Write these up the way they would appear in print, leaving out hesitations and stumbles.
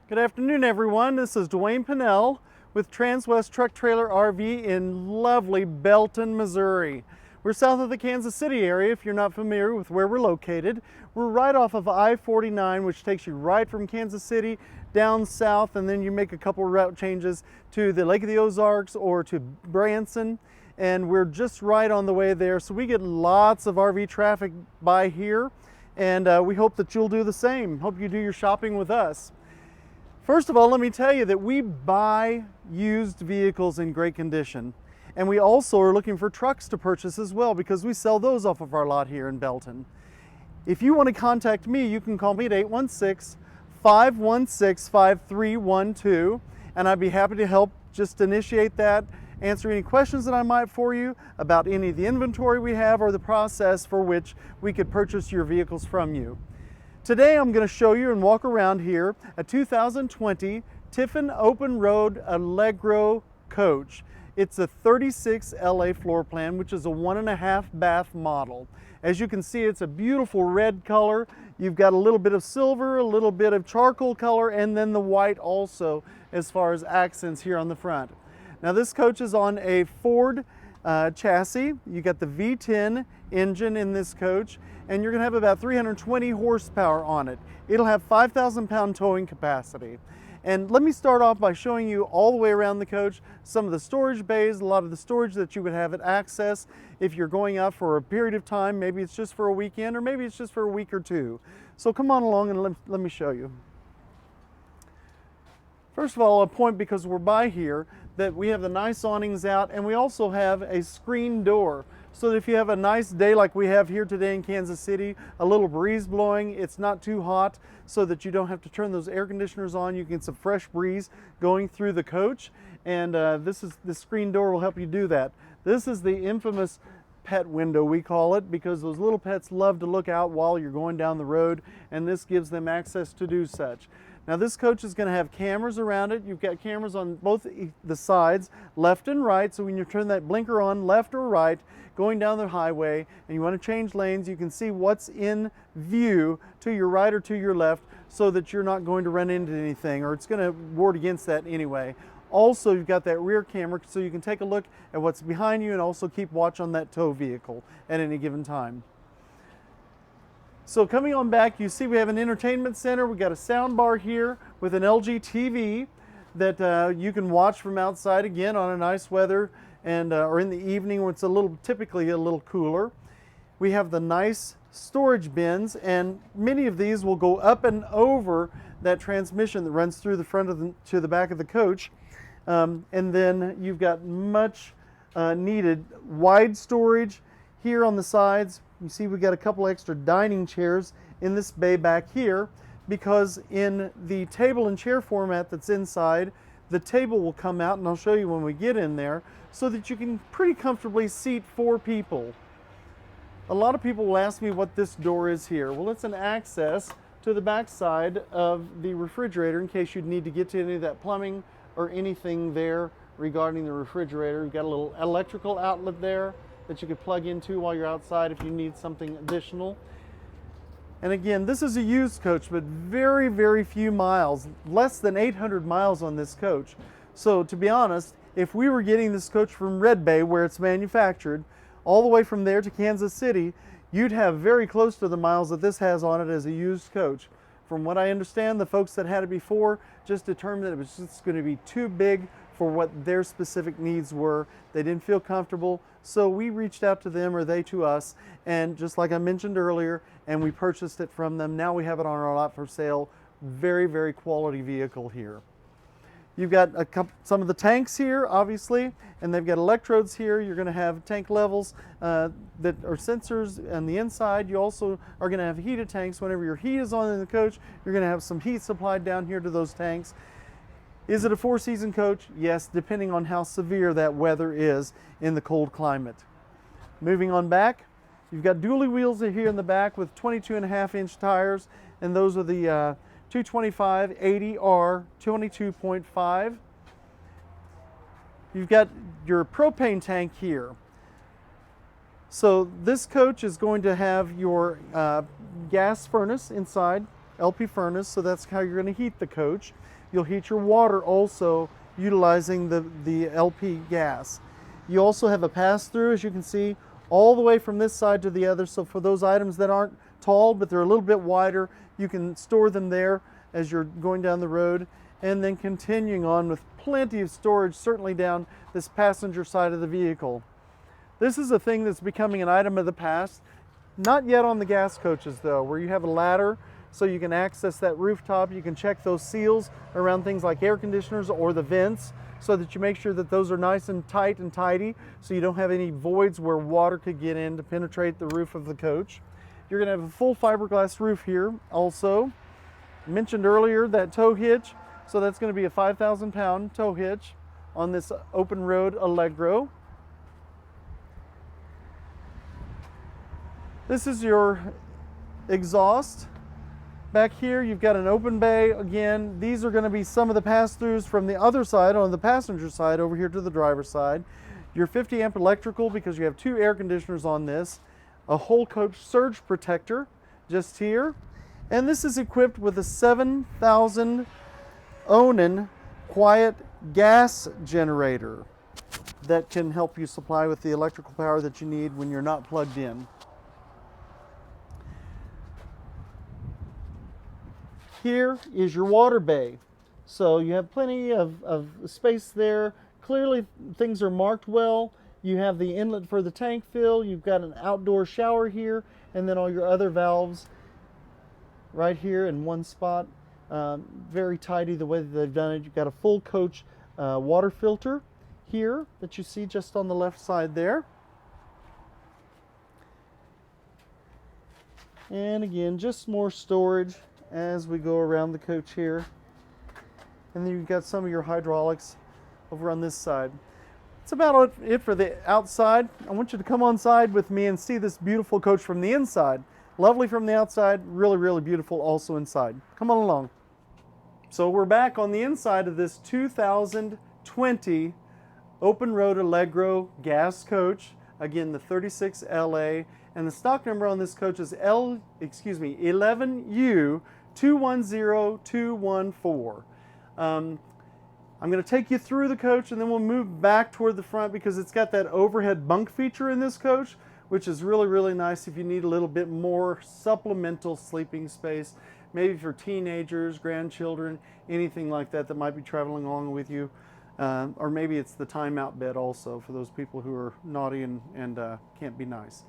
Good afternoon, everyone. This is Dwayne Pinnell with Transwest Truck Trailer RV in lovely Belton, Missouri. We're south of the Kansas City area, if you're not familiar with where we're located. We're right off of I-49, which takes you right from Kansas City down south, and then you make a couple route changes to the Lake of the Ozarks or to Branson, and we're just right on the way there. So we get lots of RV traffic by here, and we hope that you'll do the same. Hope you do your shopping with us. First of all, let me tell you that we buy used vehicles in great condition. And we also are looking for trucks to purchase as well, because we sell those off of our lot here in Belton. If you want to contact me, you can call me at 816-516-5312, and I'd be happy to help just initiate that, answer any questions that I might for you about any of the inventory we have or the process for which we could purchase your vehicles from you. Today I'm going to show you and walk around here a 2020 Tiffin open road Allegro coach. It's a 36 LA floor plan, which is a 1.5 bath model. As you can see, it's a beautiful red color. You've got a little bit of silver, a little bit of charcoal color, and then the white also as far as accents here on the front. Now this coach is on a Ford chassis. You got the V10 engine in this coach, and you're going to have about 320 horsepower on it. It'll have 5,000 pound towing capacity. And let me start off by showing you all the way around the coach, some of the storage bays, a lot of the storage that you would have at access if you're going out for a period of time. Maybe it's just for a weekend, or maybe it's just for a week or two. So come on along and let me show you. First of all, I'll point, because we're by here, that we have the nice awnings out, and we also have a screen door. So that if you have a nice day like we have here today in Kansas City, a little breeze blowing, it's not too hot, so that you don't have to turn those air conditioners on. You get some fresh breeze going through the coach, and this screen door will help you do that. This is the infamous pet window, we call it, because those little pets love to look out while you're going down the road, and this gives them access to do such. Now this coach is going to have cameras around it. You've got cameras on both the sides, left and right, so when you turn that blinker on left or right, going down the highway, and you want to change lanes, you can see what's in view to your right or to your left, so that you're not going to run into anything, or it's going to ward against that anyway. Also, you've got that rear camera, so you can take a look at what's behind you and also keep watch on that tow vehicle at any given time. So coming on back, you see we have an entertainment center. We've got a sound bar here with an LG TV that you can watch from outside, again on a nice weather, and or in the evening when it's typically a little cooler. We have the nice storage bins, and many of these will go up and over that transmission that runs through the front to the back of the coach. And then you've got much needed wide storage here on the sides. You see we've got a couple extra dining chairs in this bay back here, because in the table and chair format that's inside, the table will come out, and I'll show you when we get in there, so that you can pretty comfortably seat 4 people. A lot of people will ask me what this door is here. Well, it's an access to the back side of the refrigerator in case you'd need to get to any of that plumbing or anything there regarding the refrigerator. You've got a little electrical outlet there that you could plug into while you're outside if you need something additional. And again, this is a used coach, but very, very few miles, less than 800 miles on this coach. So to be honest, if we were getting this coach from Red Bay, where it's manufactured, all the way from there to Kansas City, you'd have very close to the miles that this has on it as a used coach. From what I understand, the folks that had it before just determined that it was just going to be too big for what their specific needs were. They didn't feel comfortable, so we reached out to them, or they to us, and just like I mentioned earlier, and we purchased it from them. Now we have it on our lot for sale. Very, very quality vehicle here. You've got some of the tanks here, obviously, and they've got electrodes here. You're going to have tank levels that are sensors on the inside. You also are going to have heated tanks. Whenever your heat is on in the coach, you're going to have some heat supplied down here to those tanks. Is it a 4-season coach? Yes, depending on how severe that weather is in the cold climate. Moving on back, you've got dually wheels here in the back with 22.5-inch tires, and those are the 225/80R 22.5. You've got your propane tank here. So this coach is going to have your gas furnace inside, LP furnace, so that's how you're going to heat the coach. You'll heat your water also utilizing the LP gas. You also have a pass-through, as you can see, all the way from this side to the other. So for those items that aren't tall, but they're a little bit wider, you can store them there as you're going down the road. And then continuing on with plenty of storage, certainly down this passenger side of the vehicle. This is a thing that's becoming an item of the past. Not yet on the gas coaches though, where you have a ladder so you can access that rooftop. You can check those seals around things like air conditioners or the vents so that you make sure that those are nice and tight and tidy so you don't have any voids where water could get in to penetrate the roof of the coach. You're going to have a full fiberglass roof here also. I mentioned earlier that tow hitch, so that's going to be a 5,000-pound tow hitch on this open road Allegro. This is your exhaust. Back here you've got an open bay. Again, these are going to be some of the pass-throughs from the other side, on the passenger side, over here to the driver's side. Your 50 amp electrical, because you have 2 air conditioners on this. A whole coach surge protector just here. And this is equipped with a 7,000 Onan quiet gas generator that can help you supply with the electrical power that you need when you're not plugged in. Here is your water bay. So you have plenty of space there. Clearly things are marked well. You have the inlet for the tank fill. You've got an outdoor shower here, and then all your other valves right here in one spot. Very tidy the way that they've done it. You've got a full coach water filter here that you see just on the left side there. And again, just more storage as we go around the coach here. And then you've got some of your hydraulics over on this side. That's about it for the outside. I want you to come on side with me and see this beautiful coach from the inside. Lovely from the outside, really, really beautiful also inside. Come on along. So we're back on the inside of this 2020 open road Allegro gas coach. Again, the 36LA, and the stock number on this coach is 11U210214. I'm going to take you through the coach and then we'll move back toward the front because it's got that overhead bunk feature in this coach, which is really, really nice if you need a little bit more supplemental sleeping space, maybe for teenagers, grandchildren, anything like that that might be traveling along with you. Or maybe it's the timeout bed also for those people who are naughty and can't be nice.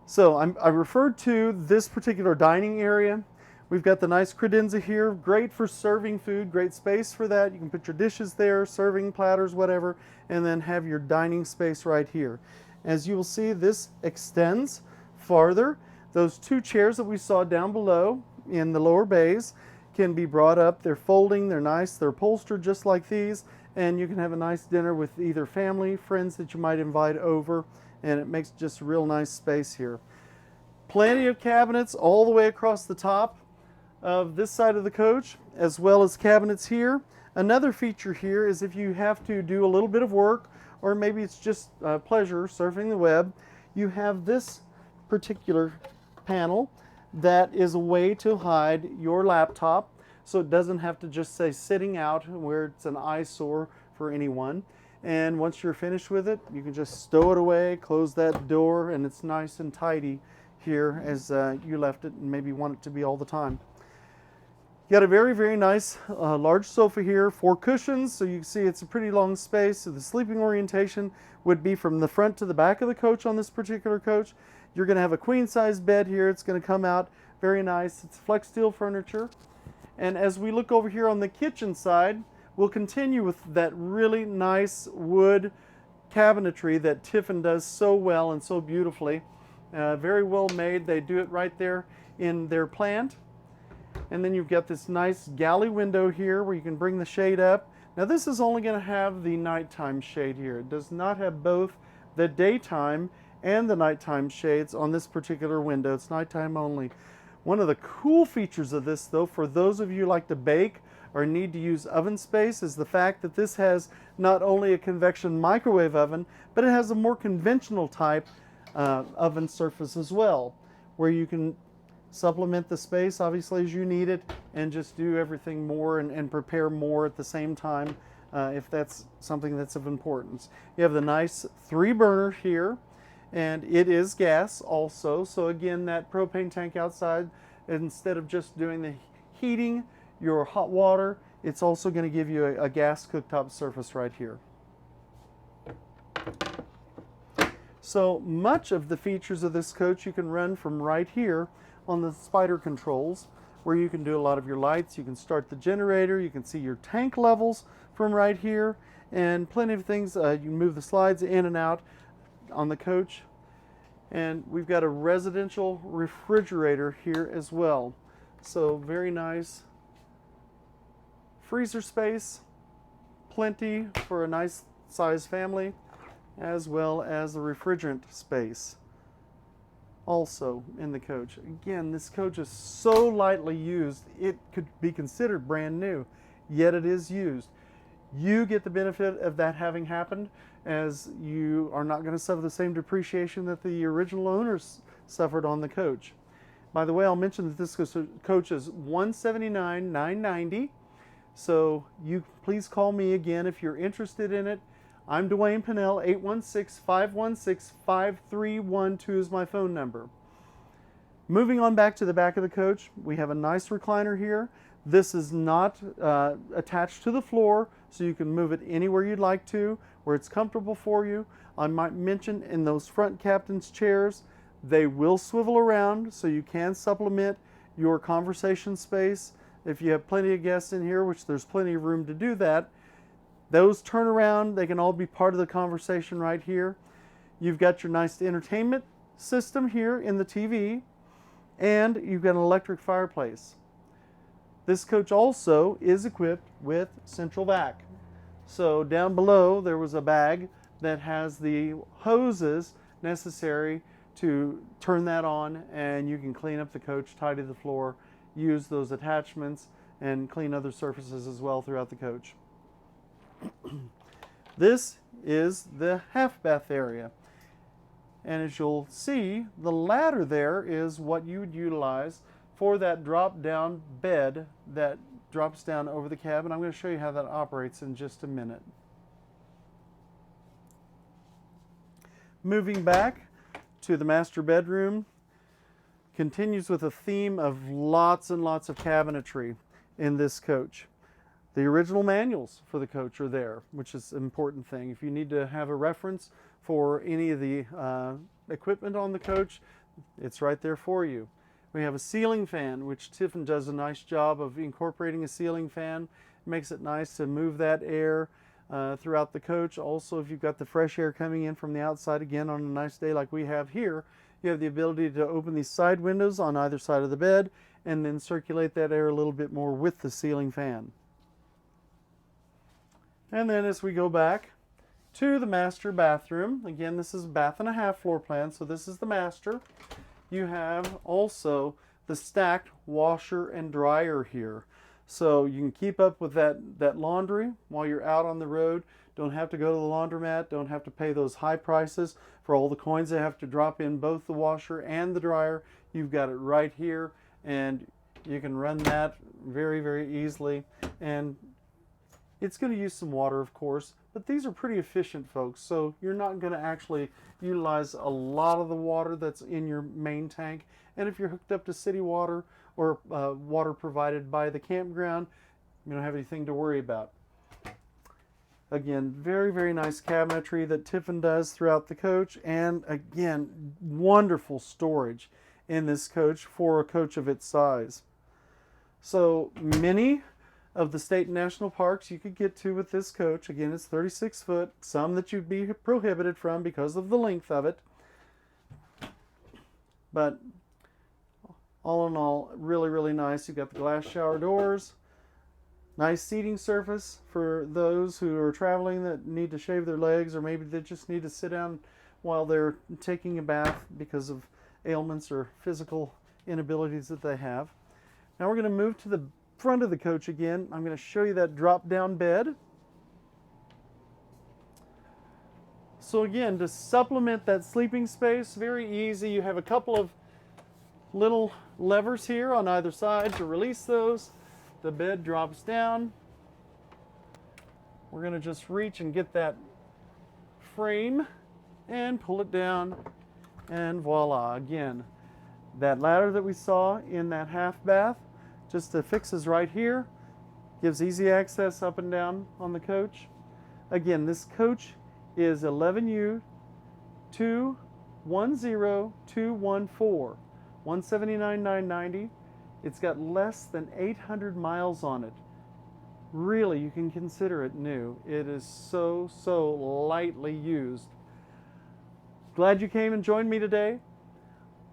So I referred to this particular dining area. We've got the nice credenza here, great for serving food, great space for that. You can put your dishes there, serving platters, whatever, and then have your dining space right here. As you will see, this extends farther. Those 2 chairs that we saw down below in the lower bays can be brought up. They're folding, they're nice, they're upholstered just like these, and you can have a nice dinner with either family, friends that you might invite over, and it makes just a real nice space here. Plenty of cabinets all the way across the top of this side of the coach, as well as cabinets here. Another feature here is if you have to do a little bit of work, or maybe it's just pleasure surfing the web, you have this particular panel that is a way to hide your laptop so it doesn't have to just say sitting out where it's an eyesore for anyone. And once you're finished with it, you can just stow it away, close that door, and it's nice and tidy here as you left it and maybe want it to be all the time. You got a very, very nice large sofa here, 4 cushions, so you can see it's a pretty long space. So the sleeping orientation would be from the front to the back of the coach on this particular coach. You're going to have a queen size bed here. It's going to come out very nice. It's flex steel furniture. And as we look over here on the kitchen side, we'll continue with that really nice wood cabinetry that Tiffin does so well and so beautifully. Very well made. They do it right there in their plant. And then you've got this nice galley window here where you can bring the shade up. Now this is only going to have the nighttime shade here. It does not have both the daytime and the nighttime shades on this particular window. It's nighttime only. One of the cool features of this though, for those of you who like to bake or need to use oven space, is the fact that this has not only a convection microwave oven, but it has a more conventional type oven surface as well, where you can supplement the space obviously as you need it, and just do everything more and prepare more at the same time if that's something that's of importance. You have the nice 3-burner here, and it is gas also. So again, that propane tank outside, instead of just doing the heating, your hot water, it's also going to give you a gas cooktop surface right here. So much of the features of this coach you can run from right here on the spider controls, where you can do a lot of your lights. You can start the generator, you can see your tank levels from right here, and plenty of things. You can move the slides in and out on the coach. And we've got a residential refrigerator here as well. So very nice freezer space, plenty for a nice size family, as well as the refrigerant space also in the coach. Again, this coach is so lightly used, it could be considered brand new, yet it is used. You get the benefit of that having happened, as you are not going to suffer the same depreciation that the original owners suffered on the coach. By the way, I'll mention that this coach is $179,990. So you please call me again if you're interested in it. I'm Dwayne Pinnell. 816-516-5312 is my phone number. Moving on back to the back of the coach, we have a nice recliner here. This is not attached to the floor, so you can move it anywhere you'd like to, where it's comfortable for you. I might mention in those front captain's chairs, they will swivel around, so you can supplement your conversation space. If you have plenty of guests in here, which there's plenty of room to do that, those turn around, they can all be part of the conversation right here. You've got your nice entertainment system here in the TV, and you've got an electric fireplace. This coach also is equipped with central vac. So down below there was a bag that has the hoses necessary to turn that on, and you can clean up the coach, tidy the floor, use those attachments, and clean other surfaces as well throughout the coach. This is the half bath area, and as you'll see, the ladder there is what you would utilize for that drop down bed that drops down over the cab, and I'm going to show you how that operates in just a minute. Moving back to the master bedroom, continues with a theme of lots and lots of cabinetry in this coach. The original manuals for the coach are there, which is an important thing. If you need to have a reference for any of the equipment on the coach, it's right there for you. We have a ceiling fan, which Tiffin does a nice job of incorporating a ceiling fan. It makes it nice to move that air throughout the coach. Also, if you've got the fresh air coming in from the outside, again on a nice day like we have here, you have the ability to open these side windows on either side of the bed and then circulate that air a little bit more with the ceiling fan. And then as we go back to the master bathroom, again this is a bath and a half floor plan, so this is the master. You have also the stacked washer and dryer here. So you can keep up with that laundry while you're out on the road. Don't have to go to the laundromat, don't have to pay those high prices for all the coins they have to drop in both the washer and the dryer. You've got it right here, and you can run that very, very easily. And it's going to use some water, of course, but these are pretty efficient, folks, so you're not going to actually utilize a lot of the water that's in your main tank. And if you're hooked up to city water or water provided by the campground, you don't have anything to worry about. Again, very, very nice cabinetry that Tiffin does throughout the coach, and again, wonderful storage in this coach for a coach of its size. So many of the state and national parks you could get to with this coach. Again, it's 36 foot, some that you'd be prohibited from because of the length of it. But all in all, really, really nice. You've got the glass shower doors, nice seating surface for those who are traveling that need to shave their legs, or maybe they just need to sit down while they're taking a bath because of ailments or physical inabilities that they have. Now we're going to move to the front of the coach again. I'm going to show you that drop down bed. So again, to supplement that sleeping space, very easy. You have a couple of little levers here on either side to release those. The bed drops down. We're going to just reach and get that frame and pull it down, and voila. Again, that ladder that we saw in that half bath just affixes right here, gives easy access up and down on the coach. Again, this coach is 11U210214, $179,990. It's got less than 800 miles on it. Really, you can consider it new. It is so lightly used. Glad you came and joined me today.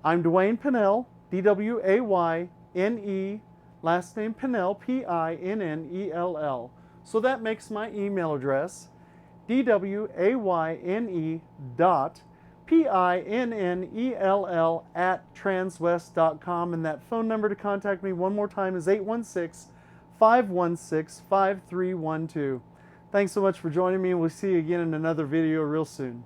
I'm Dwayne Pinnell, D-W-A-Y-N-E, last name Pinnell, P-I-N-N-E-L-L. So that makes my email address dwayne.pinnell@transwest.com, and that phone number to contact me one more time is 816-516-5312. Thanks so much for joining me, and we'll see you again in another video real soon.